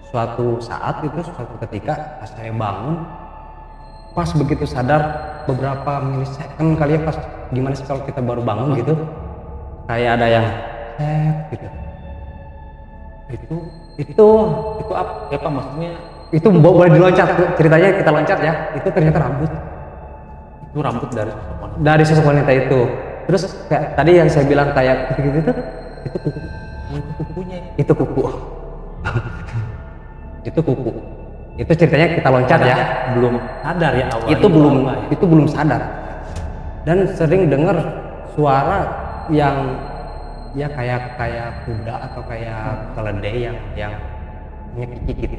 suatu saat itu suatu ketika pas saya bangun, pas begitu sadar beberapa milisecond kali ya, pas gimana sih kalau kita baru bangun gitu, kayak ada yang gitu. Itu apa maksudnya? itu boleh diloncat ceritanya, kita loncat ya. Itu ternyata rambut Itu rambut dari sosok wanita. dari sosok wanita itu. Terus kayak tadi yang saya bilang kayak gitu, itu kuku. Kukunya Itu kuku. Itu kuku. Itu ceritanya kita loncat ya. belum sadar ya awalnya. Itu belum sadar. Dan sering dengar suara yang ya kayak kuda atau kayak keledai yang nyekik gitu.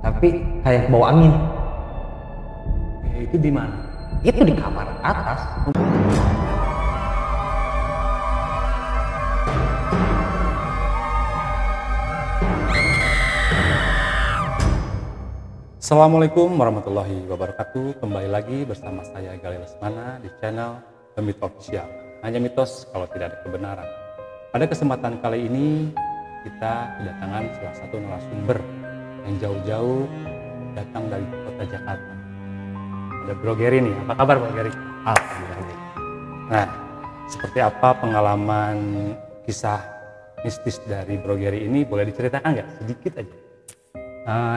Tapi kayak bawa angin. Itu di mana? Itu di kamar atas. Assalamualaikum warahmatullahi wabarakatuh. Kembali lagi bersama saya Galih Lesmana di channel The Myth Official. Hanya mitos kalau tidak ada kebenaran. Pada kesempatan kali ini kita kedatangan salah satu narasumber yang jauh-jauh datang dari kota Jakarta. Ada Bro Gary nih. Apa kabar Bro Gary? Alhamdulillah. Nah, seperti apa pengalaman kisah mistis dari Bro Gary ini, boleh diceritakan nggak? Sedikit aja.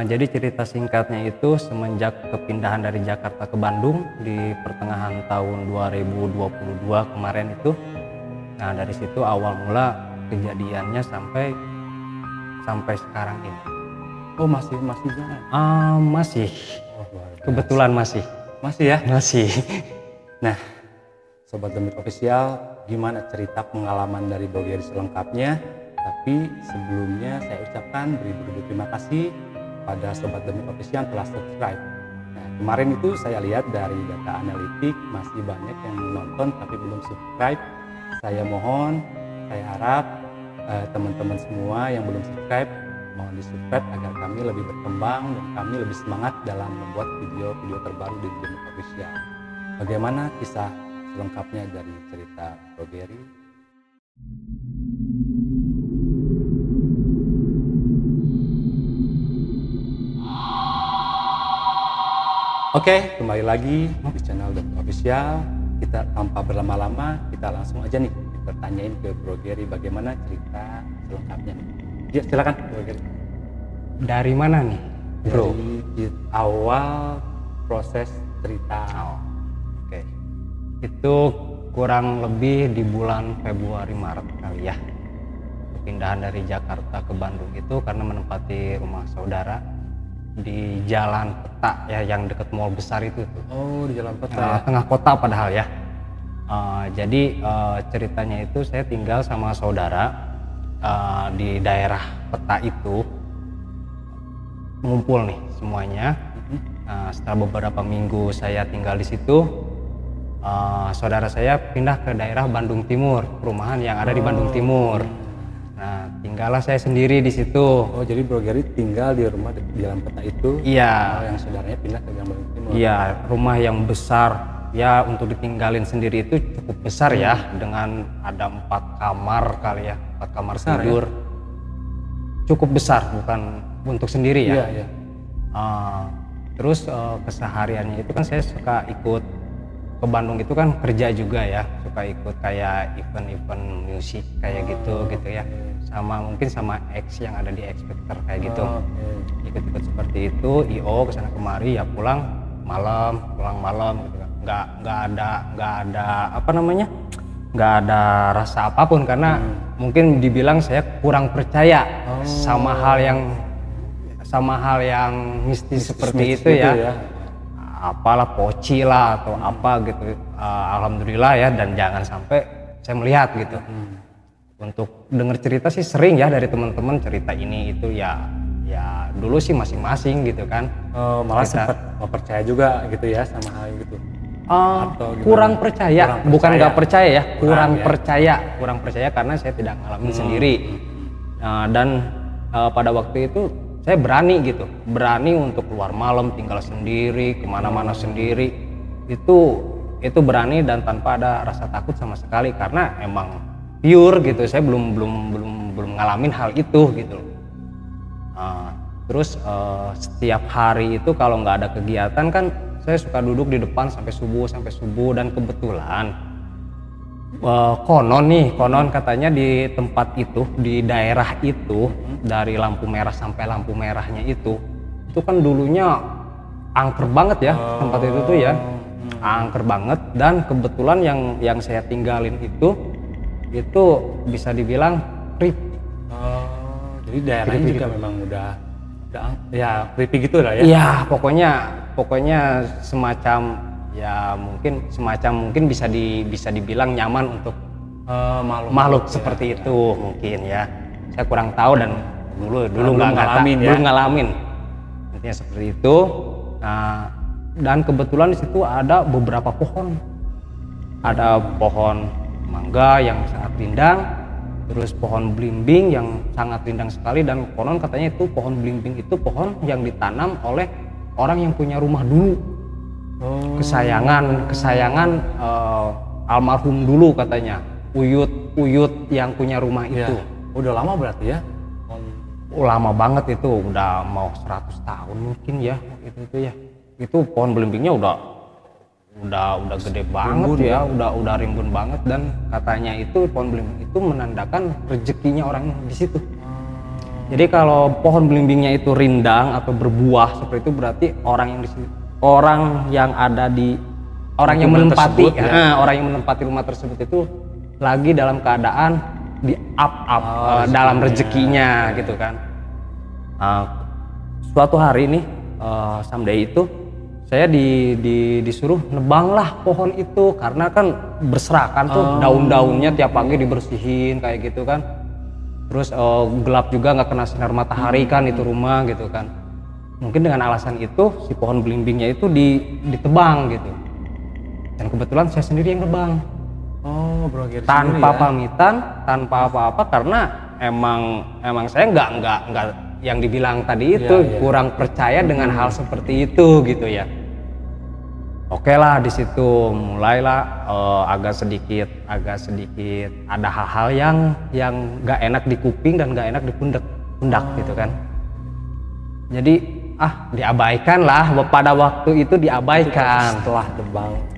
Jadi cerita singkatnya itu semenjak kepindahan dari Jakarta ke Bandung di pertengahan tahun 2022 kemarin itu. Nah, dari situ awal mula kejadiannya sampai sekarang ini. Oh, masih jalan? Masih. Oh, luar biasa. Kebetulan masih. Masih ya? Masih. Nah, Sobat The Myth Official, gimana cerita pengalaman dari Bro Gary selengkapnya? Tapi sebelumnya saya ucapkan beribu-ribu terima kasih pada Sobat The Myth Official yang telah subscribe. Nah, kemarin itu saya lihat dari data analitik masih banyak yang menonton tapi belum subscribe. Saya mohon, saya harap teman-teman semua yang belum subscribe, mohon di-subscribe agar kami lebih berkembang dan kami lebih semangat dalam membuat video-video terbaru di The Myth Official. Bagaimana kisah selengkapnya dari cerita Bro Gary? Oke, kembali lagi di channel The Myth Official. Kita tanpa berlama-lama, kita langsung aja nih kita tanyain ke Bro Gary bagaimana cerita selengkapnya. Ya, silakan Bro Gary. Dari mana nih, Bro? Dari awal proses cerita. Oke. Itu kurang lebih di bulan Februari Maret kali ya. Kepindahan dari Jakarta ke Bandung itu karena menempati rumah saudara di Jalan Peta ya, yang dekat mall besar itu tuh. Oh, di Jalan Peta. Tengah kota padahal ya. Jadi ceritanya itu saya tinggal sama saudara di daerah Peta itu, ngumpul nih semuanya. Setelah beberapa minggu saya tinggal di situ, saudara saya pindah ke daerah Bandung Timur, perumahan yang ada di Bandung Timur. Nah, tinggallah saya sendiri di situ. Oh, jadi Bro Gary tinggal di rumah di Jalan Peta itu. Iya. Yang saudaranya pindah ke Bandung Timur. Iya, rumah yang besar. Ya, untuk ditinggalin sendiri itu cukup besar ya, dengan ada 4 kamar kali ya, 4 kamar Besar, tidur. Ya? Cukup besar, bukan untuk sendiri ya. Iya. Terus kesehariannya itu kan saya suka ikut ke Bandung itu kan kerja juga ya, suka ikut kayak event-event musik kayak gitu ya, sama mungkin sama X yang ada di X Factor kayak gitu. Ikut-ikut seperti itu, IO kesana kemari ya, pulang malam gitu kan. Nggak ada rasa apapun karena mungkin dibilang saya kurang percaya sama hal yang mistis seperti itu ya. Apalah poci lah atau apa gitu. Alhamdulillah ya, dan jangan sampai saya melihat gitu. Untuk dengar cerita sih sering ya dari teman-teman, cerita ini itu ya dulu sih masing-masing gitu kan. Malah sempat percaya juga gitu ya sama hal gitu. Kurang percaya, bukan nggak percaya ya, kurang percaya karena saya tidak ngalamin sendiri. Dan pada waktu itu saya berani untuk keluar malam, tinggal sendiri, kemana-mana sendiri. Itu berani dan tanpa ada rasa takut sama sekali karena emang pure gitu. Saya belum ngalamin hal itu gitu loh. Terus setiap hari itu kalau nggak ada kegiatan kan saya suka duduk di depan sampai subuh dan kebetulan konon katanya di tempat itu, di daerah itu, dari lampu merah sampai lampu merahnya itu kan dulunya angker banget ya tempat itu tuh ya, angker banget. Dan kebetulan yang saya tinggalin itu bisa dibilang creep. Jadi daerahnya juga gitu. Memang udah ya creepy gitu lah ya. Iya, pokoknya semacam ya mungkin bisa dibilang nyaman untuk makhluk seperti itu mungkin ya. Saya kurang tahu dan dulu belum ngalamin. Intinya seperti itu. Nah, dan kebetulan di situ ada beberapa pohon. Ada pohon mangga yang sangat rindang, terus pohon belimbing yang sangat rindang sekali, dan konon katanya itu pohon belimbing itu pohon yang ditanam oleh orang yang punya rumah dulu. Kesayangan almarhum dulu katanya, Uyut yang punya rumah itu. Udah lama berarti ya? Lama banget itu, udah mau 100 tahun mungkin ya itu ya. Itu pohon belimbingnya udah gede banget ya, udah rimbun banget, dan katanya itu pohon belimbing itu menandakan rezekinya orang di situ. Jadi kalau pohon belimbingnya itu rindang atau berbuah seperti itu, berarti orang yang menempati rumah tersebut itu lagi dalam keadaan di dalam rezekinya gitu kan. Suatu hari nih someday itu saya disuruh nebanglah pohon itu, karena kan berserakan tuh daun-daunnya tiap pagi dibersihin kayak gitu kan. Terus gelap juga, nggak kena sinar matahari kan itu rumah gitu kan. Mungkin dengan alasan itu si pohon belimbingnya itu ditebang gitu. Dan kebetulan saya sendiri yang nebang. Tanpa pamitan, tanpa apa-apa, karena emang saya nggak yang dibilang tadi itu kurang percaya dengan hal seperti itu gitu ya. Oke lah, di situ mulailah agak sedikit ada hal-hal yang nggak enak di kuping dan nggak enak di pundak gitu kan. Jadi diabaikan lah, pada waktu itu diabaikan.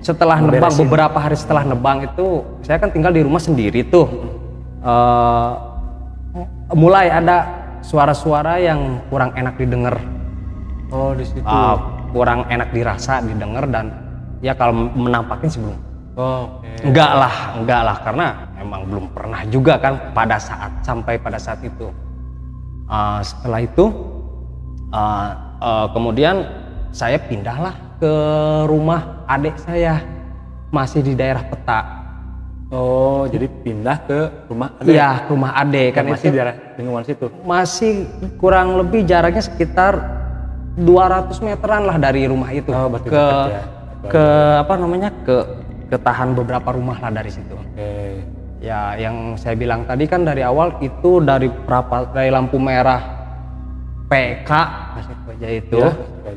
Setelah nebang beberapa hari setelah nebang itu, saya kan tinggal di rumah sendiri tuh. Mulai ada suara-suara yang kurang enak didengar. Di situ. Kurang enak dirasa didengar, dan ya kalau menampakin sih belum. Enggak lah, karena emang belum pernah juga kan sampai pada saat itu. Setelah itu kemudian saya pindahlah ke rumah adik saya, masih di daerah Peta. Jadi pindah ke rumah adik? Iya, ke rumah adik kan, masih di daerah lingkungan situ? Masih kurang lebih jaraknya sekitar 200 meteran lah dari rumah itu ke tahan beberapa rumah lah dari situ. Ya, yang saya bilang tadi kan dari awal itu dari lampu merah PK itu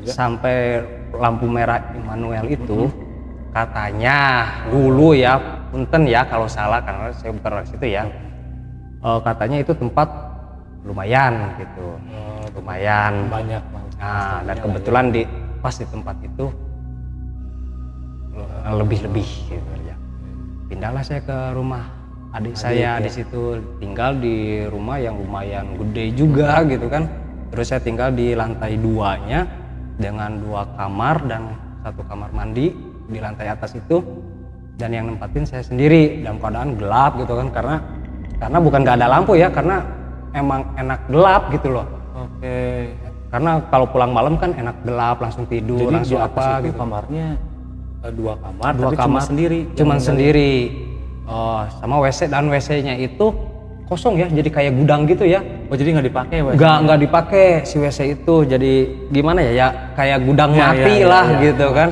sampai lampu merah Immanuel itu katanya dulu ya, punten ya kalau salah karena saya bukan dari situ ya, katanya itu tempat lumayan gitu, lumayan banyak. Nah, dan kebetulan pas di tempat itu lebih gitu ya. Pindahlah saya ke rumah adik saya di situ, tinggal di rumah yang lumayan gede juga gitu kan. Terus saya tinggal di lantai 2-nya dengan 2 kamar dan 1 kamar mandi di lantai atas itu, dan yang nempatin saya sendiri dalam keadaan gelap gitu kan, karena bukan nggak ada lampu ya, karena emang enak gelap gitu loh. Karena kalau pulang malam kan enak gelap, langsung tidur. Jadi langsung apa gitu. Kamarnya 2 kamar, tapi cuma sendiri. Sama WC, dan WC-nya itu kosong ya, jadi kayak gudang gitu ya. Jadi nggak dipakai? Nggak dipakai si WC itu, jadi gimana ya kayak gudang mati gitu kan.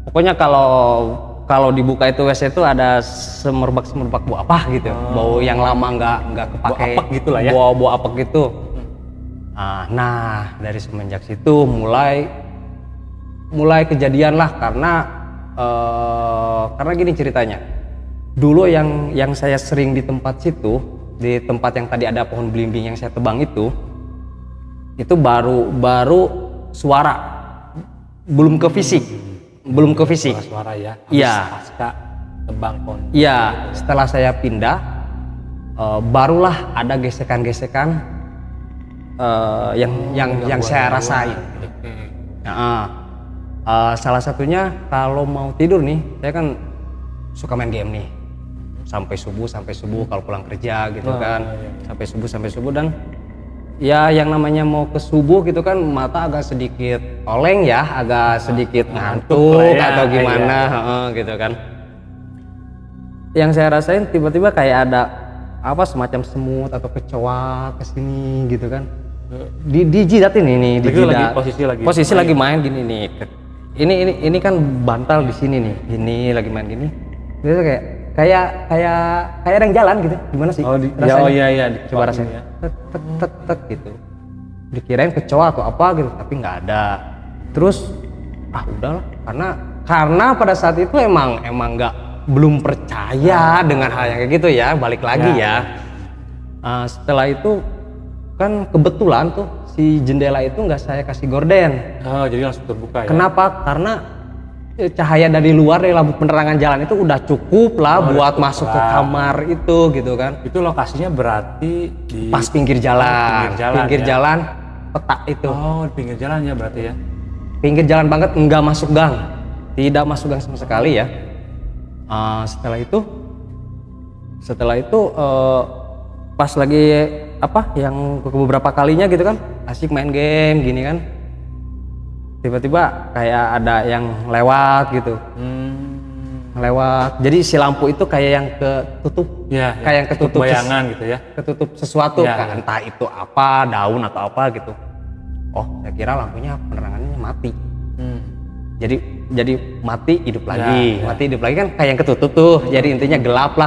Pokoknya kalau dibuka itu WC itu ada semerbak bau apa gitu, bau yang lama nggak kepake, bau apek gitu lah ya. Bau apek gitu. Nah, dari semenjak situ mulai kejadian lah, karena gini ceritanya. Dulu yang saya sering di tempat situ, di tempat yang tadi ada pohon belimbing yang saya tebang itu Itu baru suara, belum ke fisik. Suara ya. Iya. Pasca tebang pon. Iya, setelah saya pindah, barulah ada gesekan-gesekan yang saya rasain. Salah satunya kalau mau tidur nih, saya kan suka main game nih sampai subuh kalau pulang kerja gitu kan. Sampai subuh dan ya yang namanya mau ke subuh gitu kan, mata agak sedikit oleng ya, agak sedikit ngantuk atau gimana gitu kan. Yang saya rasain tiba-tiba kayak ada apa semacam semut atau kecoa kesini gitu kan, dijidatin ini, dijidat. Posisi lagi main gini nih, ini kan bantal di sini nih, ini lagi main gini, itu kayak ada yang jalan gitu, gimana sih? Iya. Coba rasain ya. Tek gitu, dikirain kecoa atau apa gitu, tapi nggak ada. Terus udahlah, karena pada saat itu emang belum percaya dengan hal yang kayak gitu ya, balik lagi ya. Setelah itu kan kebetulan tuh si jendela itu nggak saya kasih gorden. Jadi langsung terbuka ya. Kenapa? Karena cahaya dari luar, dari lampu penerangan jalan itu udah cukup lah buat masuk ke kamar itu gitu kan. Itu lokasinya berarti di pas pinggir jalan, jalan peta itu. Di pinggir jalan ya berarti ya. Pinggir jalan banget, nggak masuk gang, tidak masuk gang sama sekali ya. Setelah itu pas lagi yang beberapa kalinya gitu kan, asik main game gini kan, tiba-tiba kayak ada yang lewat gitu. Lewat, jadi si lampu itu kayak yang ketutup, kayak yang ketutup bayangan gitu ya, ketutup sesuatu, entah itu apa, daun atau apa gitu. Saya kira lampunya penerangannya mati. Jadi mati hidup lagi, mati hidup lagi kan kayak yang ketutup tuh. Jadi intinya gelap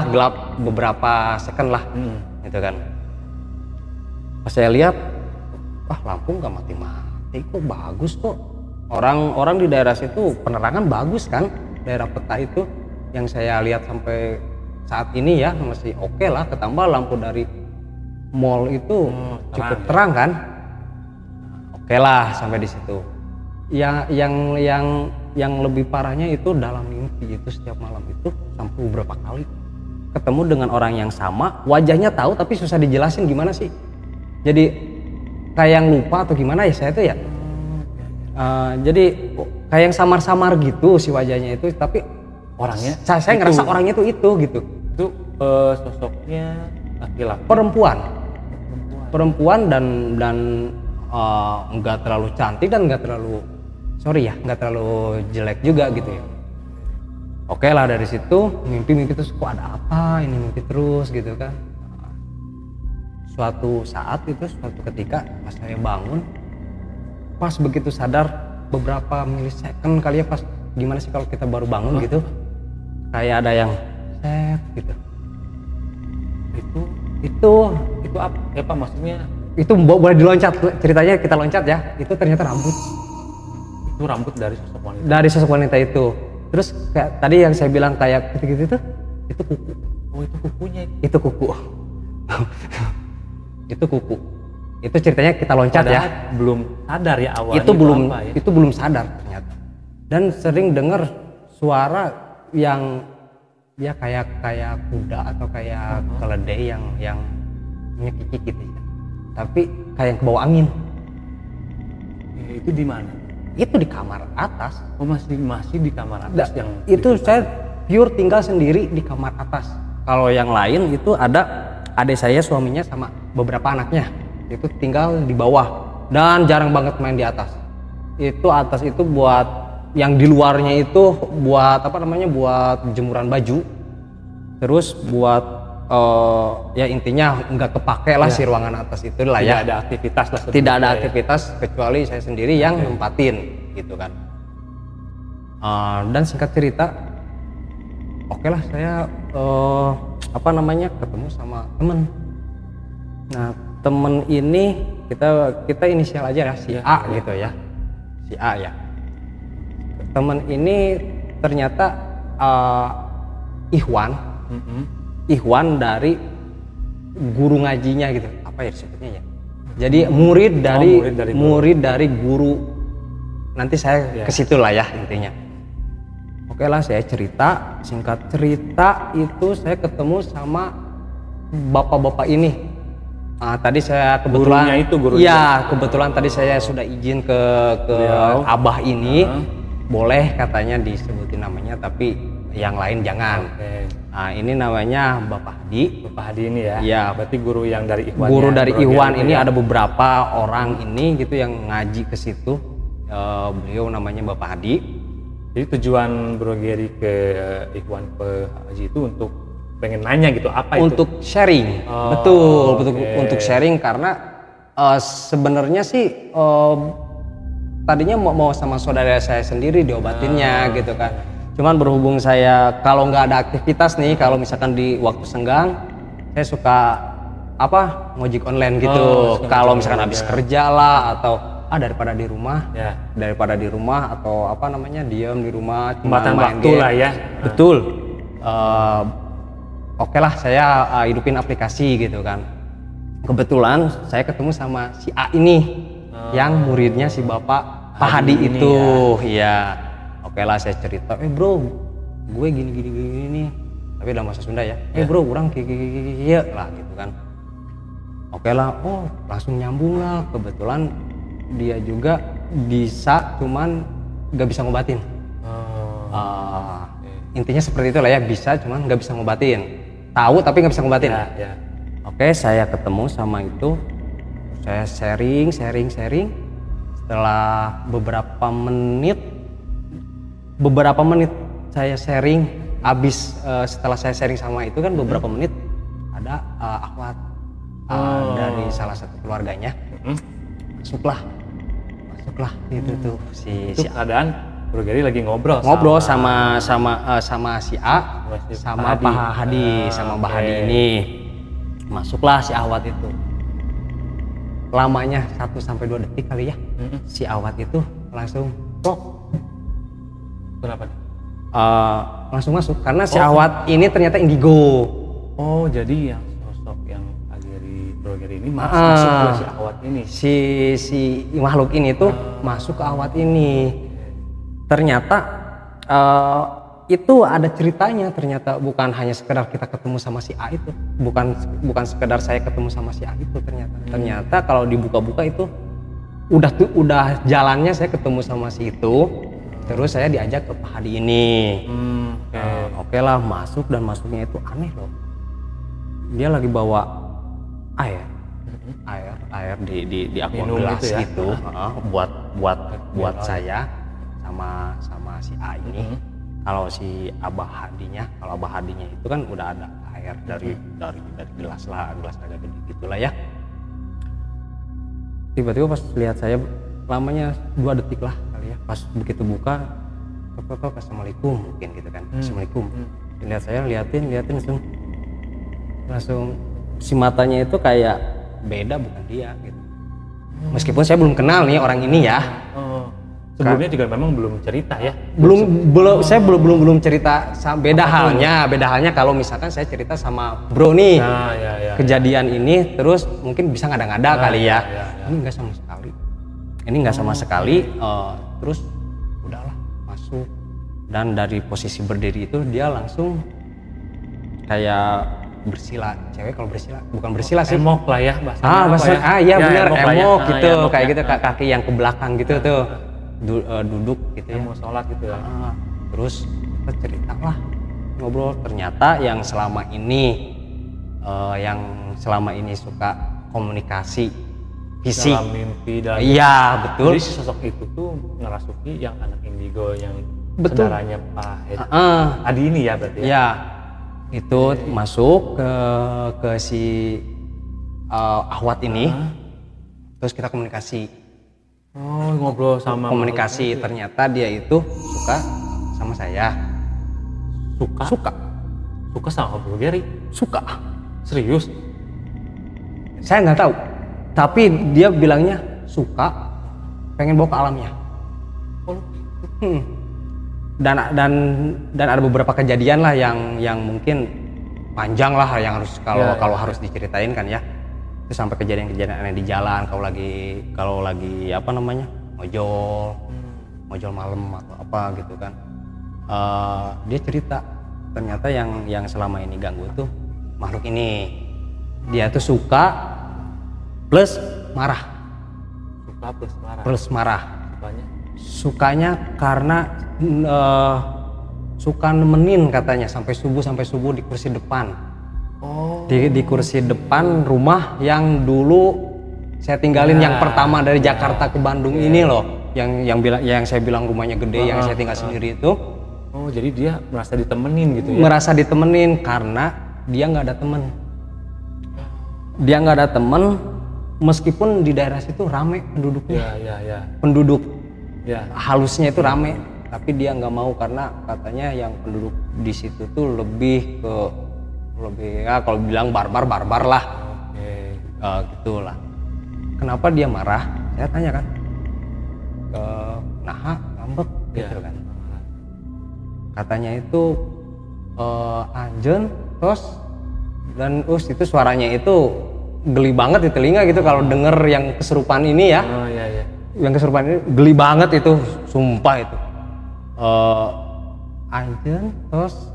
beberapa second lah, gitu kan. Pas saya lihat, lampu nggak mati-mati, kok bagus kok. Orang di daerah situ penerangan bagus kan, daerah peta itu yang saya lihat sampai saat ini ya masih oke lah. Ketambah lampu dari mall itu cukup terang kan, oke lah sampai di situ. Yang lebih parahnya itu dalam mimpi itu, setiap malam itu sampai beberapa kali ketemu dengan orang yang sama, wajahnya tahu tapi susah dijelasin gimana sih. Jadi kayak yang lupa atau gimana ya saya tuh ya. Jadi kayak yang samar-samar gitu si wajahnya itu, tapi orangnya saya ngerasa orangnya itu gitu. Itu sosoknya laki-laki, perempuan dan nggak terlalu cantik dan nggak terlalu jelek juga gitu ya. Oke lah, dari situ mimpi terus, kok ada apa ini mimpi terus gitu kan. Suatu ketika pas saya bangun, pas begitu sadar beberapa milisecond kali ya, pas gimana sih kalau kita baru bangun gitu, kayak ada yang set gitu. Itu apa maksudnya? Itu boleh diloncat ceritanya, kita loncat ya. Itu ternyata rambut. Itu rambut dari sosok wanita. Dari sosok wanita itu. Terus kayak tadi yang saya bilang kayak gitu-gitu itu kuku. Itu kukunya. Itu kuku. Itu kuku. Itu ceritanya kita loncat. Padahal ya. Belum sadar ya awalnya. Itu belum sadar ternyata. Dan sering dengar suara yang ya kayak kuda atau kayak keledai yang nyekik gitu ya. Tapi kayak yang kebawa angin. Itu di mana? Itu di kamar atas. Masih di kamar atas yang itu saya pure tinggal sendiri di kamar atas. Kalau yang lain itu ada adik saya, suaminya sama beberapa anaknya. Itu tinggal di bawah dan jarang banget main di atas. Itu atas itu buat yang di luarnya itu buat buat jemuran baju. Terus buat ya intinya nggak kepake lah si ruangan atas itu lah ya. Tidak ada aktivitas lah. Tidak ada aktivitas kecuali saya sendiri yang nempatin gitu kan. Dan singkat cerita, oke lah saya ketemu sama temen. Nah temen ini kita inisial aja ya, si A gitu ya, si A ya. Temen ini ternyata Ikhwan dari guru ngajinya gitu, apa ya disebutnya ya, Jadi murid dari murid dari guru. Nanti saya ke situ lah ya intinya. Oke lah, saya cerita, singkat cerita itu saya ketemu sama bapak-bapak ini. Tadi saya kebetulan kebetulan tadi saya sudah izin ke abah ini. Boleh katanya disebutin namanya, tapi yang lain jangan. Ini namanya Bapak Hadi. Bapak Hadi ini ya? Iya. Berarti guru yang dari Ikhwan. Guru dari Ikhwan ini ada beberapa orang ini gitu yang ngaji ke situ. Beliau namanya Bapak Hadi. Jadi tujuan Bro Gery ke Ikhwan ke Haji itu untuk pengen nanya gitu apa itu? Untuk sharing. Betul, untuk sharing karena sebenarnya sih tadinya mau sama saudara saya sendiri diobatinnya gitu kan. Cuman berhubung saya kalau nggak ada aktivitas nih, kalau misalkan di waktu senggang saya suka ngojek online gitu. Kalau misalkan habis kerja lah atau daripada di rumah atau diam di rumah cuma main waktu game lah ya. Betul. Oke lah, saya hidupin aplikasi gitu kan. Kebetulan saya ketemu sama si A ini yang muridnya si Bapak Pak Hadi itu ya. Oke lah, saya cerita, bro, gue gini nih, tapi dalam bahasa Sunda ya. Bro, orang kayak lah gitu kan. Oke lah, langsung nyambung lah. Kebetulan dia juga bisa, cuman nggak bisa ngobatin. Intinya seperti itu lah ya, bisa cuman nggak bisa ngobatin. Tahu tapi nggak bisa ngobatin. Oke, saya ketemu sama itu, saya sharing. Setelah beberapa menit saya sharing, setelah saya sharing sama itu kan beberapa menit ada akhwat dari salah satu keluarganya. Masuklah itu tuh si keadaan Bro Gery lagi ngobrol sama si A sama Pak Hadi sama Mbak Hadi ini. Masuklah si akhwat itu. Lamanya 1-2 detik kali ya. Si akhwat itu langsung Kenapa? Langsung masuk karena si akhwat ini ternyata indigo. Jadi yang sosok yang dari Bro Gery ini masuk ke si akhwat ini. Si makhluk ini tuh masuk ke akhwat ini. Ternyata itu ada ceritanya. Ternyata bukan hanya sekedar kita ketemu sama si A itu. Bukan sekedar saya ketemu sama si A itu ternyata. Ternyata kalau dibuka-buka itu udah jalannya saya ketemu sama si itu. Terus saya diajak ke Pak Hadi ini. Oke lah, masuk, dan masuknya itu aneh loh. Dia lagi bawa air di aqua gelas itu buat saya sama si A ini. Kalau si Abah Hadinya itu kan udah ada air dari gelas agak gede gitulah ya. Tiba-tiba pas lihat saya, lamanya 2 detik lah kali ya, pas begitu buka assalamualaikum mungkin gitu kan. Assalamualaikum. Lihat saya, liatin langsung si matanya itu kayak beda, bukan dia gitu. Meskipun saya belum kenal nih orang ini ya. Sebelumnya juga memang belum cerita ya. Saya belum cerita. Beda halnya kalau misalkan saya cerita sama bro nih kejadian ini, terus mungkin bisa ngada-ngada kali ya. Ini enggak sama sekali. Terus udahlah masuk, dan dari posisi berdiri itu dia langsung kayak bersila. Cewek kalau bersila, bukan bersila sih, emok lah ya bahasanya. Iya benar, emok gitu, kayak gitu, kaki yang ke belakang gitu tuh. Duduk gitu ya, mau sholat gitu ya. Terus kita cerita lah, ngobrol. Ternyata yang selama ini suka komunikasi fisik dalam mimpi dan betul. Jadi si sosok itu tuh ngerasuki yang anak indigo yang betul. saudaranya Pak Hadi ini ya berarti ya. Itu masuk ke si akhwat ini. Terus kita komunikasi. Ngobrol sama komunikasi. Ternyata dia itu suka sama saya. Suka sama Bro Gery? Suka? Serius? Saya nggak tahu, tapi dia bilangnya suka, pengen bawa ke alamnya. Dan ada beberapa kejadian lah yang mungkin panjang lah, yang harus kalau harus diceritain kan ya. Itu sampai kejadian-kejadian aneh di jalan kalau lagi apa namanya mojol malam atau apa gitu kan. Dia cerita ternyata yang selama ini ganggu tuh makhluk ini. Dia tuh suka plus marah. Sukanya karena suka nemenin katanya sampai subuh di kursi depan. Di kursi depan rumah yang dulu saya tinggalin yang pertama dari Jakarta ke Bandung ini loh, yang saya bilang rumahnya gede yang saya tinggal sendiri itu. Oh, jadi dia merasa ditemenin gitu ya? Merasa ditemenin karena dia nggak ada temen. Dia nggak ada temen meskipun di daerah situ rame penduduknya. Penduduk halusnya itu rame, tapi dia nggak mau karena katanya yang penduduk di situ tuh lebih ya kalau bilang barbar lah. Gitulah. Kenapa dia marah? Saya tanya kan. Ngambek gitu kan. Katanya itu anjen terus itu suaranya itu geli banget di telinga gitu kalau denger yang kesurupan ini ya. Yang kesurupan ini geli banget itu, sumpah itu. Anjen terus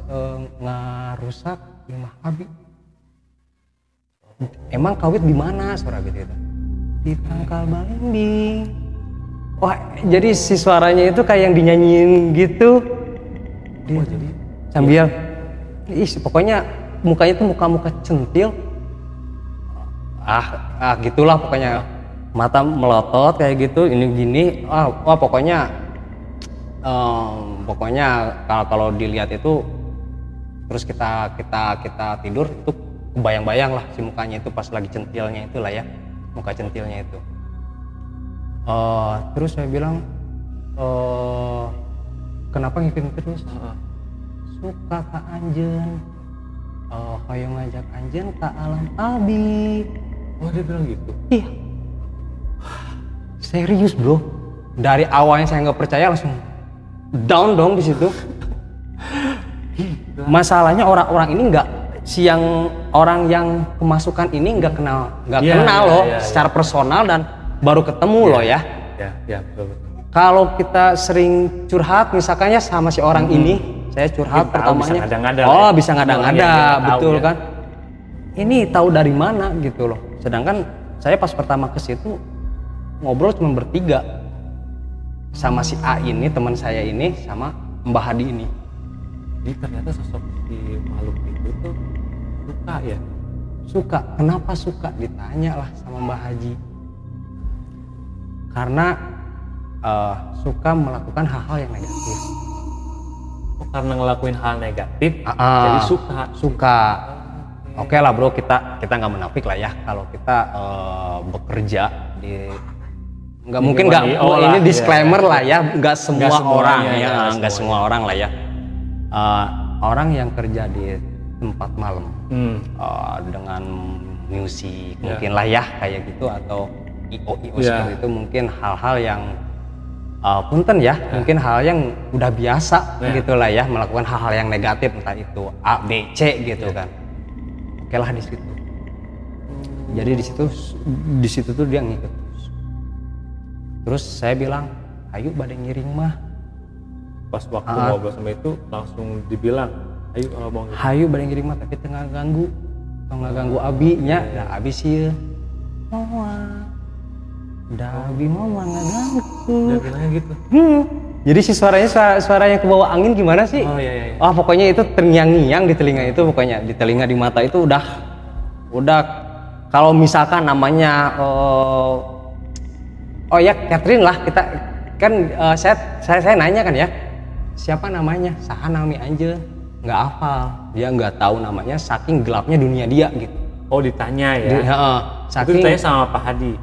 ngarusak imah abi. Emang kawit di mana suara gitu? Di Tangkal Balimbing. Wah, jadi si suaranya itu kayak yang dinyanyiin gitu. Jadi sambil pokoknya mukanya tuh muka centil. Gitulah pokoknya. Mata melotot kayak gitu, ini gini. Pokoknya kalau dilihat itu terus kita tidur itu kebayang-bayang lah si mukanya itu pas lagi centilnya itulah ya, muka centilnya itu. Terus saya bilang kenapa ngikutin terus? Suka ka anjen, hoyong ngajak anjen ke alam abi. Oh, dia bilang gitu? Iya. Serius bro, dari awalnya saya nggak percaya langsung down dong di situ. Masalahnya orang-orang ini orang yang kemasukan ini nggak kenal loh secara personal dan baru ketemu loh ya. Betul. Kalau kita sering curhat misalkannya sama si orang ini, saya curhat pertamanya, bisa ngada-ngada, betul kan? Ini tahu dari mana gitu loh. Sedangkan saya pas pertama ke situ ngobrol cuma bertiga sama si A ini, teman saya ini, sama Mbah Hadi ini. Jadi ternyata sosok si makhluk itu tuh suka ya? Suka. Kenapa suka? Ditanya lah sama Mbah Haji. Karena suka melakukan hal-hal yang negatif. Oh, karena ngelakuin hal negatif, jadi suka. Oke lah bro, kita nggak menafik lah ya kalau kita bekerja di ini disclaimer lah ya, nggak semua orang ya, nggak semua orang lah ya. Orang yang kerja di tempat malam dengan musik mungkin lah ya kayak gitu, atau IO seperti itu, mungkin hal-hal yang punten ya, mungkin hal yang udah biasa gitulah ya, melakukan hal-hal yang negatif, entah itu A, B, C gitu kan. Oke lah di situ. Jadi di situ tuh dia ngikut. Terus saya bilang, ayo badai ngiring mah. Pas waktu ngobrol sama itu langsung dibilang, ayo kalau mau ngiring. Ayo badai ngiring mah, tapi tengah ganggu. Kalau nggak ganggu abinya, dah abi sih. Dah abi mau nggak ganggu. Dia bilangnya gitu. Jadi si suara yang ke bawah angin gimana sih? Oh iya. Pokoknya itu terngiang-ngiang di telinga itu, pokoknya di telinga, di mata itu udah kalau misalkan namanya Catherine lah, kita kan saya nanya kan ya, siapa namanya? Saha nami anjeun? Nggak hafal, dia nggak tahu namanya saking gelapnya dunia dia gitu. Oh, ditanya ya? Saking, itu ditanya sama Pak Hadi?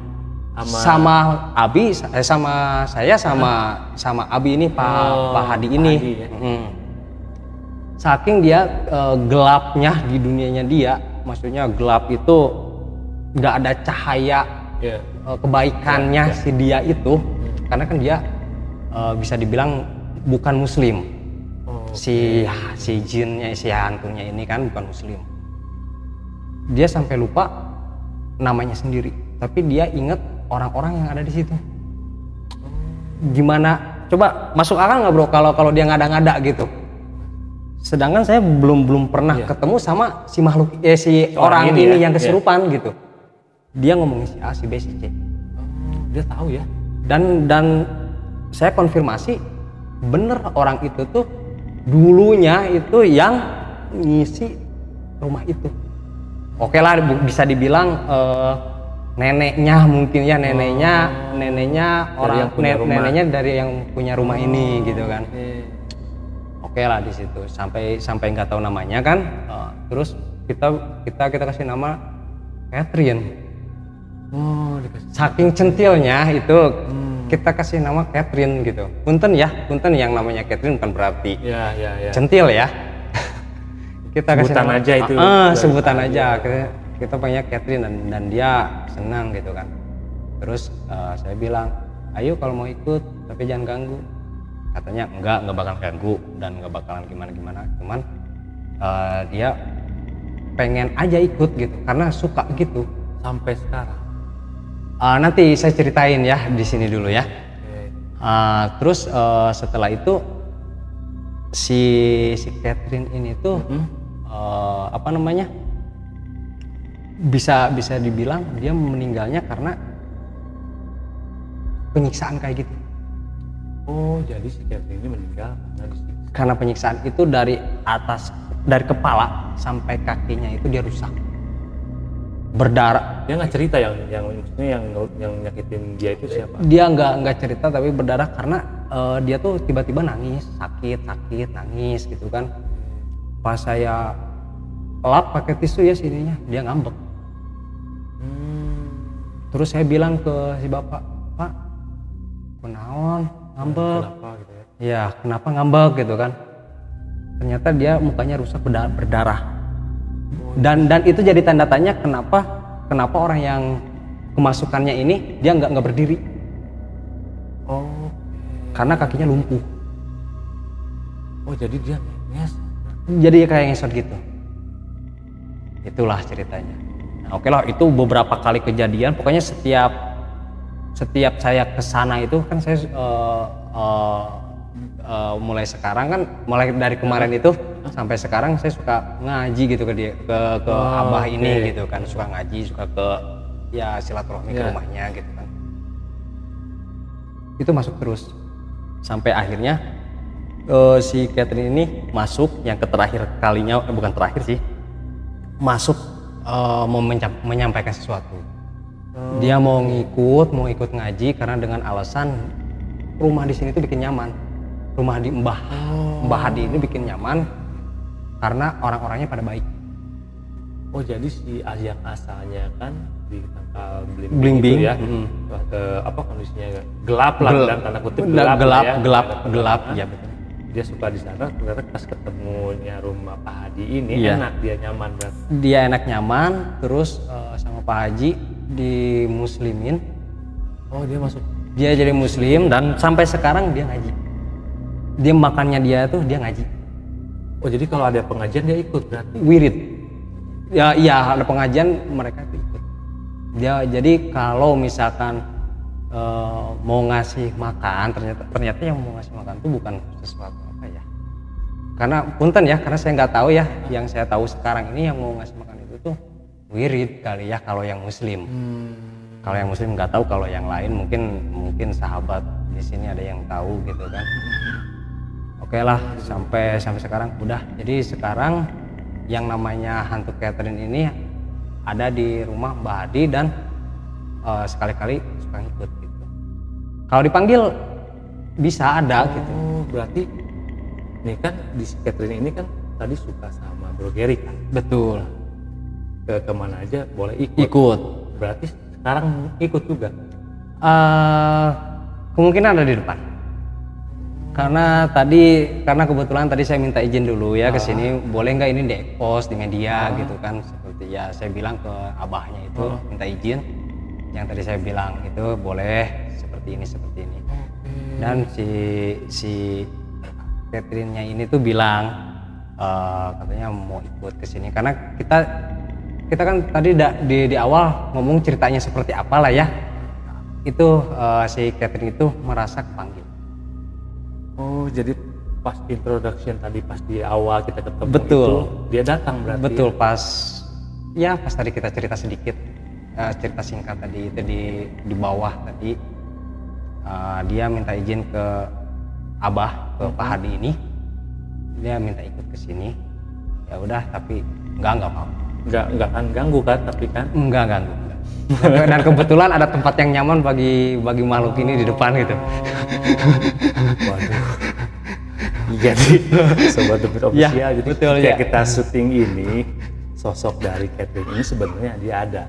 Sama Abi, sama saya, sama Abi ini, Pak Hadi ini. Hadi, ya? Saking dia gelapnya di dunianya dia, maksudnya gelap itu nggak ada cahaya kebaikannya si dia itu, karena kan dia bisa dibilang bukan muslim. Si jinnya, si hantunya ini kan bukan muslim. Dia sampai lupa namanya sendiri, tapi dia inget orang-orang yang ada di situ. Gimana? Coba masuk akal nggak bro kalau dia ngada-ngada gitu? Sedangkan saya belum pernah ketemu sama si makhluk si orang ini yang kesurupan gitu. Dia ngomongin si A, si B, si C. Dia tahu ya. Dan saya konfirmasi bener orang itu tuh dulunya itu yang ngisi rumah itu. Oke lah, bisa dibilang neneknya mungkin ya, neneknya orang neneknya dari yang punya rumah ini gitu kan. Oke lah di situ sampai nggak tahu namanya kan. Terus kita kasih nama Catherine. Saking centilnya itu kita kasih nama Catherine gitu. Punten yang namanya Catherine bukan berarti centil ya. Kita kasih nama aja itu. Sebutan aja. Kita punya Catherine dan dia senang gitu kan. Terus saya bilang, ayo kalau mau ikut tapi jangan ganggu. Katanya enggak bakal ganggu dan enggak bakalan gimana. Cuman dia pengen aja ikut gitu karena suka gitu. Sampai sekarang. Nanti saya ceritain ya di sini dulu ya. Terus setelah itu si Catherine ini tuh apa namanya, bisa dibilang dia meninggalnya karena penyiksaan kayak gitu. Oh, jadi si Catherine ini meninggal karena penyiksaan itu dari kepala sampai kakinya itu dia rusak, berdarah. Dia nggak cerita yang nyakitin dia itu siapa? Dia nggak cerita tapi berdarah karena dia tuh tiba-tiba nangis, sakit nangis gitu kan. Pas saya lap pakai tisu ya sininya, dia ngambek. Terus saya bilang ke si bapak, Pak, kenaon ngambek? Kenapa gitu ya? Ya kenapa ngambek gitu kan? Ternyata dia mukanya rusak berdarah. Dan itu jadi tanda tanya kenapa orang yang kemasukannya ini dia nggak berdiri. Karena kakinya lumpuh. Oh, jadi dia nges. Jadi kayak ngesot gitu. Itulah ceritanya. Nah, oke lah, itu beberapa kali kejadian. Pokoknya setiap saya kesana itu kan saya mulai sekarang kan, mulai dari kemarin itu sampai sekarang saya suka ngaji gitu ke dia, ke abah ini gitu kan, suka ngaji, suka ke ya silaturahmi ke rumahnya gitu kan. Itu masuk terus sampai akhirnya si Catherine ini masuk yang terakhir kalinya, bukan terakhir sih, masuk mau menyampaikan sesuatu. Dia mau ikut ngaji karena dengan alasan rumah di sini tuh bikin nyaman. Rumah di Mbah Hadi ini bikin nyaman karena orang-orangnya pada baik. Oh, jadi si yang asalnya kan di tangkal Blimbing ya. Ke apa kondisinya gelap lah, dan tanda kutip gelap ya betul. Dia suka di sana, ternyata pas ketemunya rumah Pak Hadi ini enak, dia nyaman kan. Dia enak nyaman, terus sama Pak Haji di muslimin. Oh, dia jadi muslim dan sampai sekarang dia ngaji. Dia makannya dia ngaji. Oh, jadi kalau ada pengajian dia ikut berarti? Wirid. Ya iya, ada pengajian mereka itu ikut. Dia jadi kalau misalkan mau ngasih makan, ternyata yang mau ngasih makan itu bukan sesuatu apa ya. Karena punten ya, karena saya nggak tahu ya. Yang saya tahu sekarang ini yang mau ngasih makan itu tuh wirid kali ya kalau yang muslim. Kalau yang muslim nggak tahu, kalau yang lain mungkin sahabat di sini ada yang tahu gitu kan. Oke lah, sampai sekarang udah. Jadi sekarang yang namanya hantu Catherine ini ada di rumah Mbak Hadi dan sekali-kali suka ngikut gitu. Kalau dipanggil bisa ada gitu. Berarti ini kan di Catherine ini kan tadi suka sama Bro Gary kan? Betul. Kemana aja boleh ikut. Berarti sekarang ikut juga? Kemungkinan ada di depan. Karena kebetulan tadi saya minta izin dulu ya ke sini, boleh nggak ini di-expose di media gitu kan, seperti ya saya bilang ke abahnya itu minta izin. Yang tadi saya bilang itu boleh seperti ini. Dan si Catherine-nya ini tuh bilang katanya mau ikut ke sini karena kita kita kan tadi di awal ngomong ceritanya seperti apa lah ya. Itu si Catherine itu merasa kepanggil. Oh, jadi pas introduction tadi, pas di awal kita ketemu Betul. itu dia datang berarti. Betul, pas tadi kita cerita sedikit, cerita singkat tadi itu di bawah tadi, dia minta izin ke Abah, ke Pak Hadi ini, dia minta ikut ke sini. Ya udah, tapi enggak mau. Enggak kan ganggu kan, tapi kan? Enggak ganggu. Dan kebetulan ada tempat yang nyaman bagi makhluk ini di depan gitu. Waduh. Jadi sobat Debit Official, Ya, jadi betul, ketika ya. kita syuting ini, sosok dari Catherine ini sebenarnya dia ada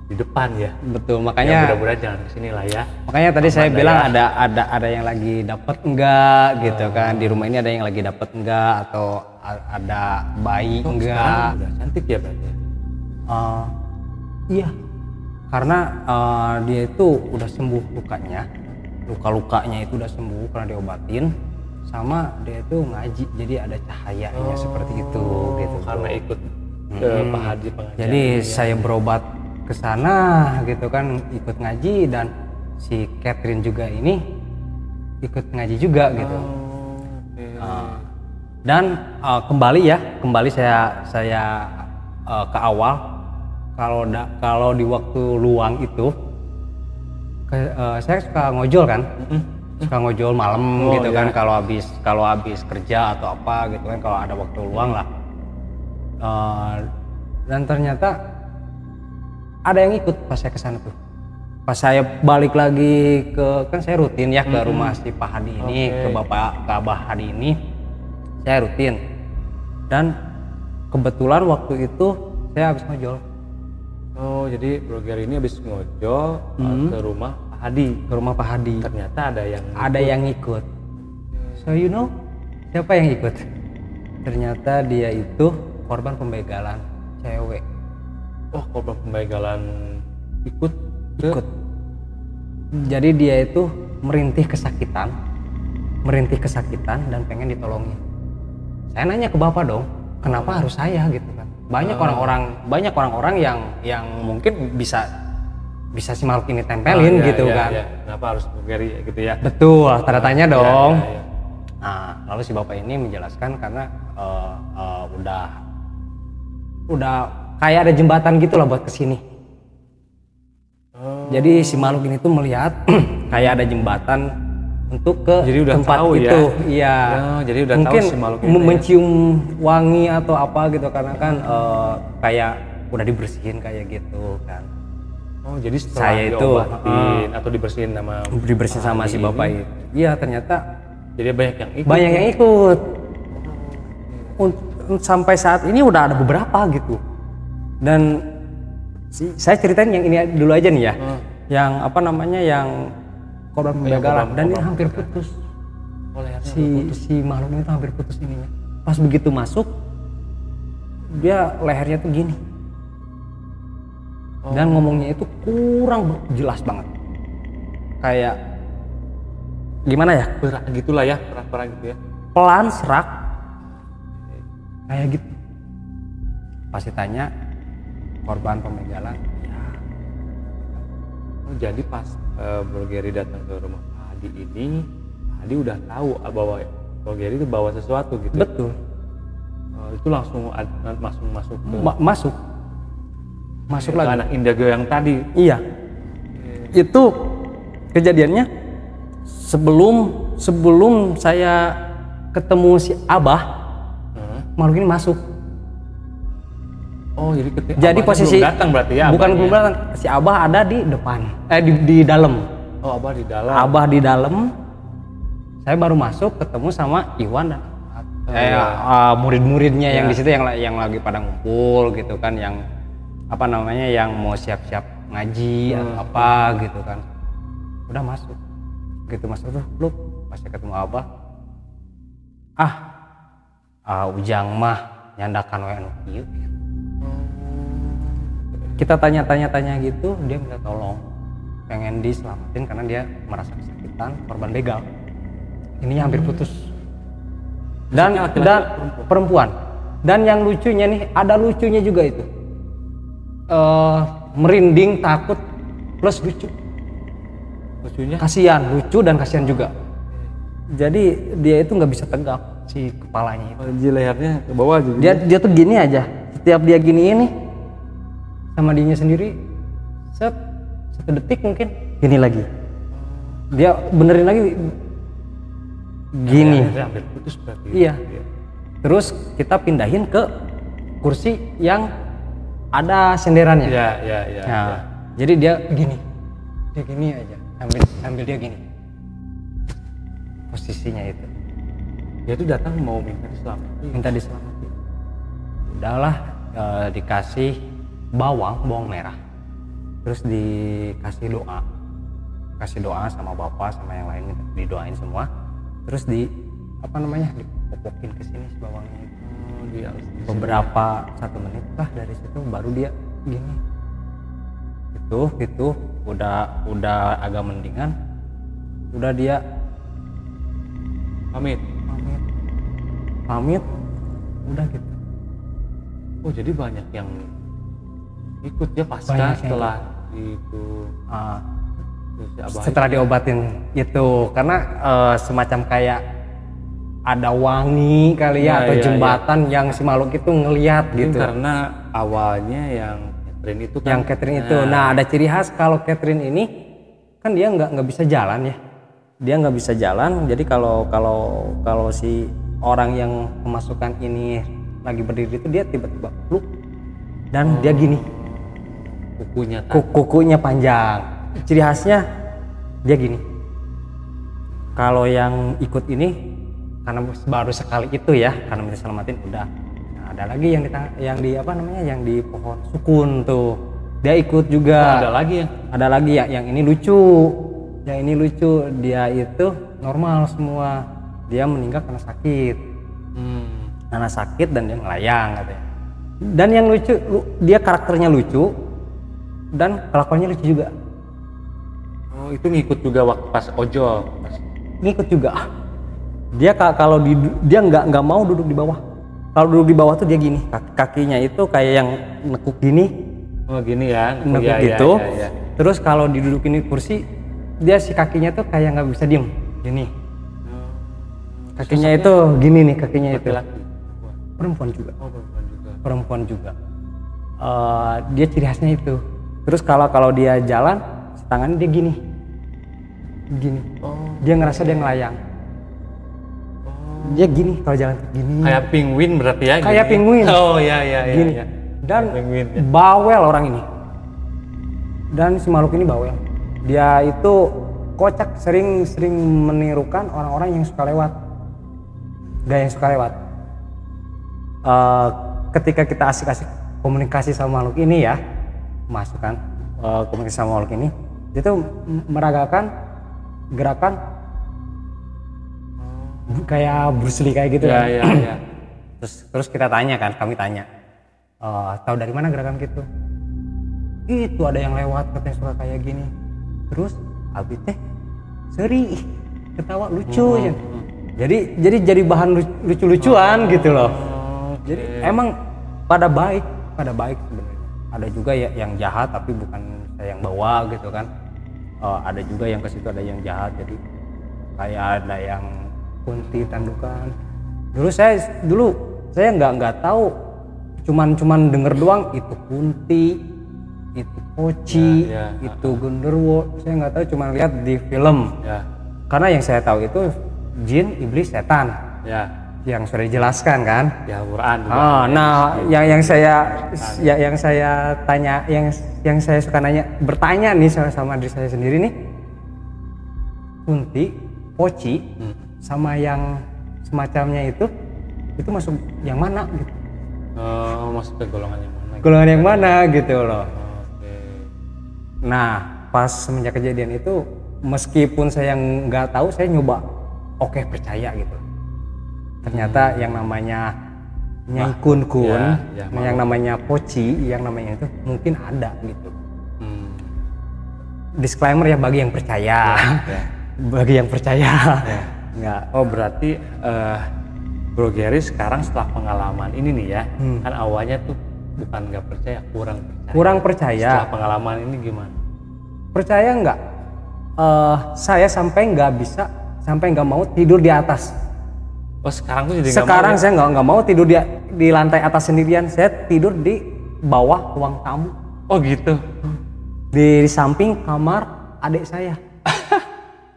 di depan ya. Betul, Ya, makanya mudah-mudahan jangan kesini lah ya. makanya tadi saya Aman bilang lah ya. ada yang lagi dapat enggak gitu kan, di rumah ini ada yang lagi dapat enggak, atau ada bayi Oh, enggak. sekarang udah cantik ya berarti. Iya, karena dia itu udah sembuh luka-lukanya itu udah sembuh karena diobatin, sama dia itu ngaji, jadi ada cahayanya seperti itu gitu. Karena ikut ke Pak Hadi pengajian. Jadi saya berobat ke sana gitu kan, ikut ngaji, dan si Catherine juga ini ikut ngaji juga gitu. Dan kembali saya ke awal, kalau di waktu luang itu saya suka ngojol kan, suka ngojol malam gitu kan, kalau habis kerja atau apa gitu kan, kalau ada waktu luang lah. Dan ternyata ada yang ikut pas saya kesana tuh. Pas saya balik lagi kan saya rutin ya ke rumah si Pak Hadi ini, ke Abah Hadi ini, saya rutin. Dan kebetulan waktu itu saya habis ngojol. Oh, jadi Bro Gary ini habis ngojol ke rumah Pak Hadi. Ke rumah Pak Hadi. Ternyata ada yang ikut. So you know siapa yang ikut? Ternyata dia itu korban pembegalan cewek. Oh, korban pembegalan ikut. Jadi dia itu merintih kesakitan dan pengen ditolongin. Saya nanya ke bapak dong, kenapa harus saya gitu kan? Banyak orang-orang yang mungkin bisa si makhluk ini tempelin gitu kan. Ya. Kenapa harus Gary gitu ya? Betul, tanda tanya dong. Ya. Nah, lalu si bapak ini menjelaskan karena udah kayak ada jembatan gitulah buat kesini. Jadi si makhluk ini tuh melihat kayak ada jembatan untuk ke Jadi udah tempat tahu itu. ya? Iya. Jadi udah mungkin tahu si makhluk ini mencium wangi atau apa gitu, karena kan kayak udah dibersihin kayak gitu kan. Oh, jadi setelah Saya itu diobatin atau dibersihin sama si bapak itu. Iya, ternyata jadi banyak yang ikut. Banyak yang ikut. Sampai saat ini udah ada beberapa gitu. Dan saya ceritain yang ini dulu aja nih ya. Yang yang korban pembegalan, dan ini hampir putus. Si makhluk ini tuh hampir putus ininya. Pas begitu masuk, dia lehernya tuh gini. Dan ngomongnya itu kurang jelas banget. Kayak gimana ya? Perak gitulah ya, perak gitu ya. Pelan, serak. Kayak gitu. Pasti tanya korban pembegalan. Ya. Oh, jadi pas Bro Gary datang ke rumah Pak Hadi ini, Pak Hadi udah tahu bahwa Bro Gary itu bawa sesuatu gitu. Betul. Itu langsung masuk ke masuk ke lagi. anak indigo yang tadi. Iya. Itu kejadiannya sebelum saya ketemu si Abah, makhluk ini masuk. Oh, jadi posisi belum datang berarti ya? Bukan belum datang. Si Abah ada di depan. Di dalam. Oh, Abah di dalam. Abah di dalam. Saya baru masuk ketemu sama Iwan dan murid-muridnya yang di situ yang lagi pada ngumpul gitu kan, yang yang mau siap-siap ngaji atau apa gitu kan. Udah masuk. Gitu masuk tuh, lu pas saya ketemu Abah. Ujang mah nyandakan we anu kieu. Kita tanya gitu, dia minta tolong, pengen diselamatin karena dia merasa kesakitan, korban begal. Ininya hampir putus. Dan perempuan. Dan yang lucunya nih, ada lucunya juga itu. merinding, takut, plus lucu. Lucunya? Kasihan, lucu dan kasihan juga. Jadi dia itu nggak bisa tegak si kepalanya itu. Ji lehernya ke bawah juga. Dia tuh gini aja. Setiap dia gini ini sama dirinya sendiri, satu detik mungkin gini lagi. Dia benerin lagi gini. Hampir putus berarti. Iya. Terus kita pindahin ke kursi yang ada senderannya. Iya. Nah, jadi dia gini aja, sambil dia gini. Posisinya itu. Dia tuh datang mau minta Diselamatin. Udahlah, dikasih bawang merah. Terus dikasih doa sama bapak sama yang lain, didoain semua. Terus dipopokin ke sini si bawangnya itu. Beberapa 1 menit lah dari situ baru dia gini. Itu udah agak mendingan. Udah dia pamit udah gitu. Oh, jadi banyak yang ikut ya pasca setelah itu. Setelah diobatin itu karena semacam kayak ada wangi kali ya, atau jembatan yang si makhluk itu ngelihat gitu. Karena awalnya yang Catherine itu kan. Yang Catherine itu. Nah, ada ciri khas kalau Catherine ini kan dia nggak bisa jalan ya. Dia nggak bisa jalan. Jadi kalau si orang yang kemasukan ini lagi berdiri itu dia tiba-tiba peluk dan dia gini. Kukunya panjang. Ciri khasnya dia gini. Kalau yang ikut ini karena baru sekali itu ya, karena minta selamatin udah. Nah, ada lagi yang di pohon sukun tuh. Dia ikut juga. Ada lagi yang ini lucu. Yang ini lucu, dia itu normal semua. Dia meninggal karena sakit. Karena sakit dan dia ngelayang katanya. Dan yang lucu, dia karakternya lucu dan kelakuannya lucu juga. Oh, itu ngikut juga waktu pas ojol. Ngikut juga. Dia kalau dia nggak mau duduk di bawah. Kalau duduk di bawah tuh dia gini, kakinya itu kayak yang nekuk gini. Oh, gini ya. Nekuk gitu. Ya. Terus kalau didudukin di kursi, dia si kakinya tuh kayak nggak bisa diem. Gini. Kakinya itu gini nih, kakinya itu. Perempuan juga. Perempuan juga. Dia ciri khasnya itu. Terus kalau dia jalan, tangannya dia gini. Dia ngerasa dia ngelayang. Dia gini kalau jalan gini. Kayak penguin berarti ya? Kayak penguin. Oh iya. Gini. Dan penguin, ya. Bawel orang ini. Dan si makhluk ini bawel. Dia itu kocak, sering menirukan orang-orang yang suka lewat. Gak yang suka lewat. Ketika kita asik-asik komunikasi sama makhluk ini ya, masukkan komunikasi sama makhluk ini, dia tuh meragakan gerakan kayak Bruce Lee kayak gitu kan. Iya. Terus kami tanya, tahu dari mana gerakan gitu? Itu ada yang lewat katanya suka kayak gini. Terus abis teh seri ketawa lucu ya. Jadi bahan lucu-lucuan gitu loh. Jadi emang pada baik sebenarnya. Ada juga ya yang jahat tapi bukan saya yang bawa gitu kan. Ada juga yang ke situ ada yang jahat, jadi kayak ada yang kunti tandukan. Dulu saya nggak tahu, cuman denger doang itu kunti, itu poci, itu genderuwo. Saya nggak tahu, cuman lihat di film. Karena yang saya tahu itu jin, iblis, setan. Yang sudah dijelaskan kan? Ya, Quran juga. Nah, yang saya tanya, yang saya suka bertanya nih sama diri saya sendiri nih, kunti, poci, sama yang semacamnya itu masuk yang mana gitu? Masuk ke golongan yang mana? Golongan yang mana gitu loh. Nah, pas semenjak kejadian itu, meskipun saya nggak tahu, saya nyoba percaya gitu. Ternyata yang namanya Nyai Kun, yang namanya Poci, yang namanya itu mungkin ada gitu. Disclaimer ya bagi yang percaya, bagi yang percaya. Nggak. Oh berarti Bro Gary sekarang setelah pengalaman ini nih ya, kan awalnya tuh bukan nggak percaya, kurang percaya. Kurang percaya. Setelah pengalaman ini gimana? Percaya nggak? Saya sampai nggak mau tidur di atas. Oh sekarang tuh jadi Sekarang nggak mau, ya? saya nggak mau tidur di lantai atas sendirian. Saya tidur di bawah ruang tamu. Oh gitu. Di samping kamar adik saya.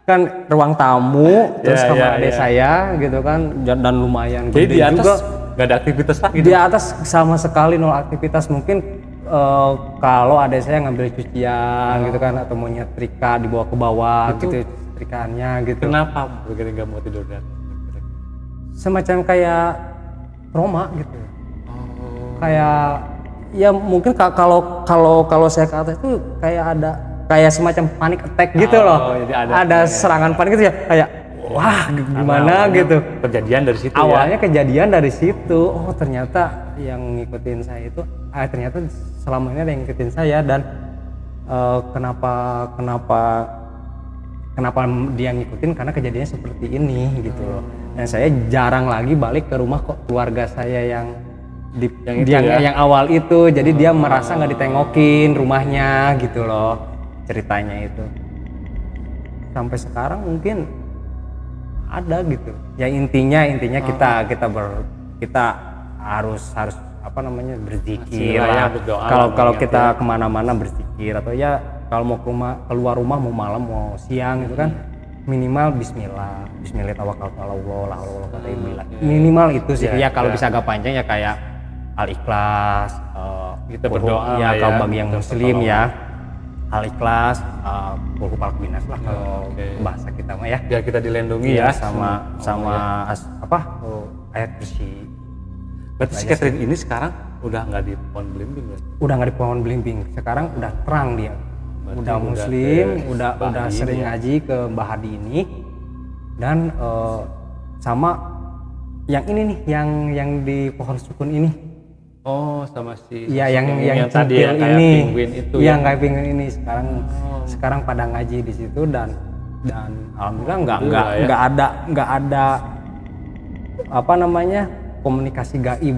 Kan ruang tamu terus kamar adik saya gitu kan, dan lumayan jadi gede di atas juga. nggak ada aktivitas lagi Di dong? atas sama sekali nol aktivitas. Mungkin kalau adik saya ngambil cucian gitu kan, atau mau nyetrika dibawa ke bawah gitu setrikaannya gitu. Kenapa begini nggak mau tidur di atas? Semacam kayak trauma gitu. Kayak ya mungkin kalau saya ke atas itu kayak semacam panic attack gitu loh. Jadi ada serangan panik gitu ya, kayak wah gimana gitu. Kejadian dari situ. Awalnya kejadian dari situ. Oh ternyata yang ngikutin saya itu, ternyata selama ini ada yang ngikutin saya. Dan kenapa dia ngikutin, karena kejadiannya seperti ini gitu loh. Dan saya jarang lagi balik ke rumah kok keluarga saya yang awal itu. Jadi dia merasa nggak ditengokin rumahnya gitu loh, ceritanya itu. Sampai sekarang mungkin ada gitu ya. Intinya kita harus apa namanya, berzikir lah. Kalau kita kemana-mana berzikir, atau ya kalau mau keluar rumah, mau malam mau siang gitu kan, minimal bismillah tawakkaltu ala Allah la haula wala quwwata illa billah. Minimal itu sih ya. Kalau bisa agak panjang ya kayak Al-Ikhlas, kita berdoa ya kalau ya, bagi yang muslim ya Al-Ikhlas, Qul huwallahu binas lah kalau bahasa kita mah ya. Biar kita dilindungi ya sama ayat kursi. Berarti si Catherine ini sekarang udah nggak di pohon belimbing ya? Udah nggak di pohon belimbing, sekarang udah terang dia. Berarti udah muslim, udah sering ya? ngaji ke Mbah Hadi ini. Dan sama yang ini nih, yang di pohon sukun ini. Oh, sama si iya, yang tadi ya, kayak ini penguin itu yang kayak penguin ini sekarang pada ngaji di situ. Dan alhamdulillah nggak ada apa namanya, komunikasi gaib.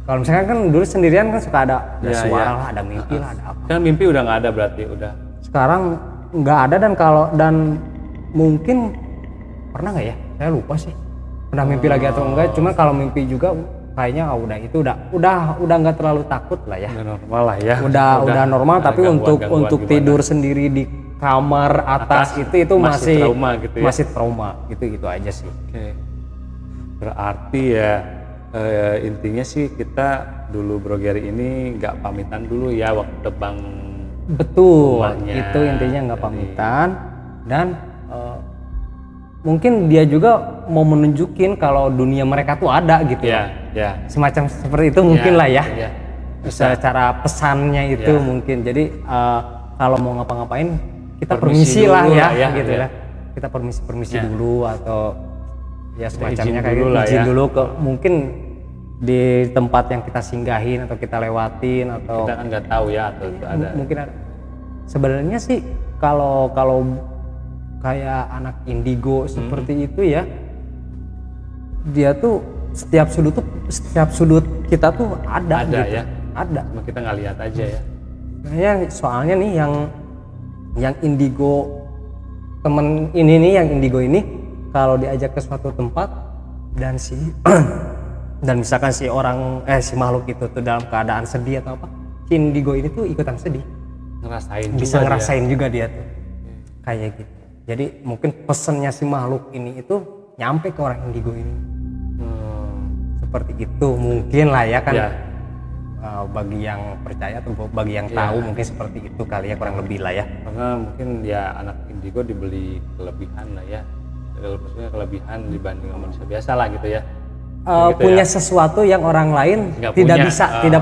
Kalau misalkan kan dulu sendirian kan suka ada suara lah, ada mimpi lah, ada apa. Kan mimpi udah nggak ada berarti udah. Sekarang nggak ada. Dan mungkin pernah nggak ya? Saya lupa sih. Pernah mimpi lagi atau enggak? Cuma kalau mimpi juga kayaknya udah nggak terlalu takut lah ya. Udah normal lah ya. Udah normal. Tapi untuk tidur sendiri di kamar atas itu masih trauma gitu ya. Masih trauma gitu aja sih. Oke. Berarti ya intinya sih kita dulu Bro Gary ini nggak pamitan dulu ya waktu tebang. Betul. Rumahnya. Itu intinya nggak pamitan. Dan mungkin dia juga mau menunjukin kalau dunia mereka tuh ada gitu. Ya. Semacam seperti itu mungkin lah ya. Bisa. Cara pesannya itu mungkin. Jadi kalau mau ngapa-ngapain kita permisi lah ya, gitu ya. Kita permisi dulu, atau ya semacamnya kayak gitu, izin dulu ke mungkin di tempat yang kita singgahin atau kita lewatin, atau kita kan nggak tahu ya, atau ada. Mungkin ada. Sebenarnya sih kalau kayak anak indigo seperti itu ya, dia tuh setiap sudut kita tuh ada gitu. Ya. Ada. Cuma kita nggak lihat aja ya. Soalnya nih yang indigo, temen ini nih yang indigo ini, kalau diajak ke suatu tempat dan misalkan si makhluk itu tuh dalam keadaan sedih atau apa, si indigo ini tuh ikutan sedih. Bisa ngerasain juga dia tuh. Kayak gitu. Jadi mungkin pesennya si makhluk ini itu nyampe ke orang indigo ini. Seperti itu mungkin lah ya kan. Ya. Bagi yang percaya atau bagi yang tahu mungkin seperti itu kali ya, kurang lebih lah ya. Karena mungkin ya anak indigo dibeli kelebihan lah ya. Maksudnya kelebihan dibanding manusia biasa lah gitu ya. Punya sesuatu yang orang lain tidak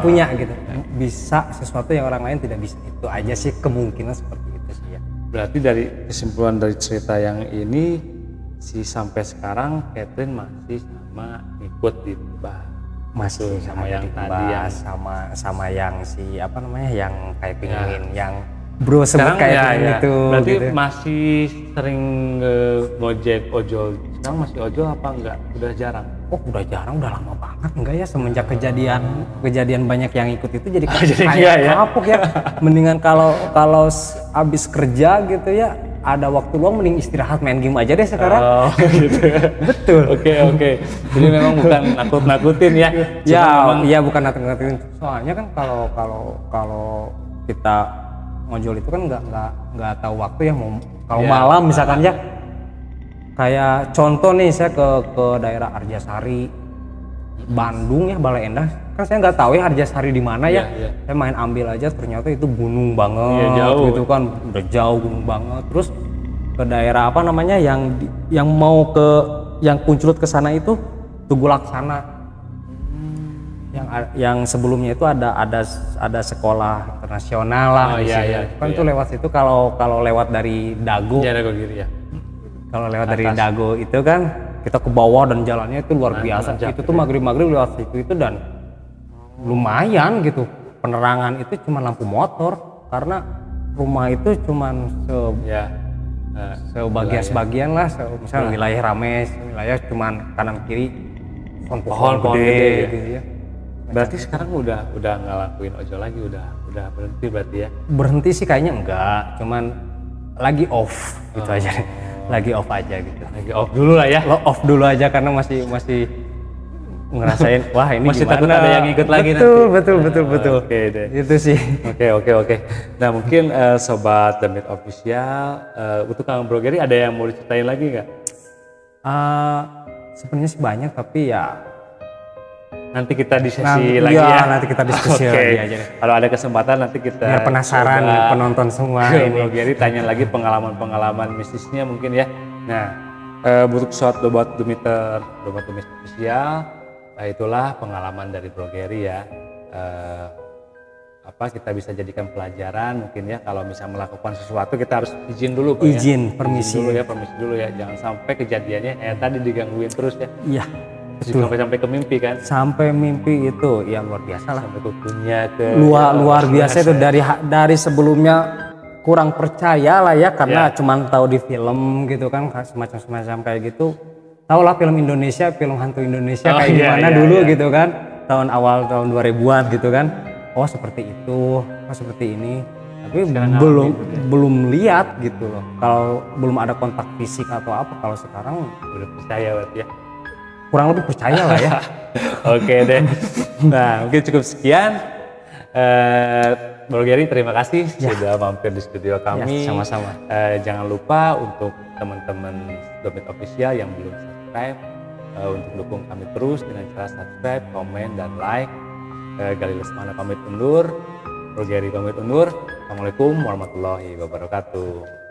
punya gitu. Ya. Bisa sesuatu yang orang lain tidak bisa. Itu aja sih kemungkinan seperti itu sih ya. Berarti dari kesimpulan dari cerita yang ini sampai sekarang Catherine masih sama ikut di masih sama yang tadi yang sama yang si apa namanya, yang kayak penguin yang bro sebut kayak penguin itu. Berarti gitu. Masih sering ngojek ojol. Sekarang masih ojol apa enggak? Udah jarang. oh udah jarang, udah lama banget enggak ya, semenjak kejadian banyak yang ikut itu jadi kayak kapok ya. Mendingan kalau abis kerja gitu ya, ada waktu luang mending istirahat main game aja deh sekarang. Oh, gitu. Betul. Oke. Jadi memang bukan nakut-nakutin ya. Iya bukan nakut-nakutin. Soalnya kan kalau kita ngojol itu kan nggak tahu waktu ya, mau kalau malam misalkan ya. Kayak contoh nih, saya ke daerah Arjasari, Bandung ya, Bale Endah. Kan saya nggak tahu ya Arjasari di mana ya. Saya main ambil aja, ternyata itu gunung banget. Jauh. Gitu kan, udah jauh, gunung banget. Terus ke daerah apa namanya yang mau yang Kunclut ke sana itu Tugu Laksana. Yang sebelumnya itu ada sekolah internasional lah. Kan itu lewat situ, kalau lewat dari Dago. Ya, Dago Giri ya. Kalau lewat dari Dago itu kan kita ke bawah dan jalannya itu luar biasa. Itu tuh maghrib lewat situ itu, dan lumayan gitu. Penerangan itu cuma lampu motor, karena rumah itu cuma sebagian lah. Misalnya wilayah rame, wilayah cuma kanan kiri pohon gede gitu ya. Berarti sekarang udah nggak ngelakuin ojol lagi, udah berhenti berarti ya? Berhenti sih kayaknya enggak, cuman lagi off gitu aja. Lagi off aja gitu. Lagi off dulu lah ya. Lo off dulu aja karena masih ngerasain wah ini masih gimana. Takut ada yang ikut lagi Betul. Oke deh. Itu sih. Oke. Nah mungkin sobat Demit Official, untuk Kang Bro Gary ada yang mau diceritain lagi nggak? Sebenarnya sih banyak, tapi ya nanti kita diskusi lagi ya. Nanti kita diskusi lagi aja. Kalau ada kesempatan nanti kita biar penasaran penonton semua ini. Bro Gary tanya lagi pengalaman mistisnya mungkin ya. Nah, butuh buat Demit Official, itulah pengalaman dari Bro Gary ya. Kita bisa jadikan pelajaran mungkin ya, kalau bisa melakukan sesuatu kita harus izin dulu Pak, permisi dulu ya, jangan sampai kejadiannya tadi digangguin terus ya. Iya. Sampai ke mimpi kan? Sampai mimpi itu ya luar biasa lah. Sampai kukunya ke luar biasa itu, dari sebelumnya kurang percaya lah ya, karena cuman tahu di film gitu kan, semacam kayak gitu. Tahu lah film Indonesia, film hantu Indonesia kayak gimana dulu gitu kan, awal tahun 2000-an gitu kan. Oh seperti itu, seperti ini. Tapi belum lihat gitu loh. Kalau belum ada kontak fisik atau apa, kalau sekarang udah percaya berarti ya. Kurang lebih percaya lah ya. Oke deh. Nah mungkin cukup sekian. Bro Gary terima kasih sudah mampir di studio kami. Sama-sama. Jangan lupa untuk teman-teman Demit Official yang belum subscribe, untuk dukung kami terus dengan cara subscribe, komen, dan like. Gali Lesmana pamit undur. Bro Gary pamit undur. Assalamualaikum warahmatullahi wabarakatuh.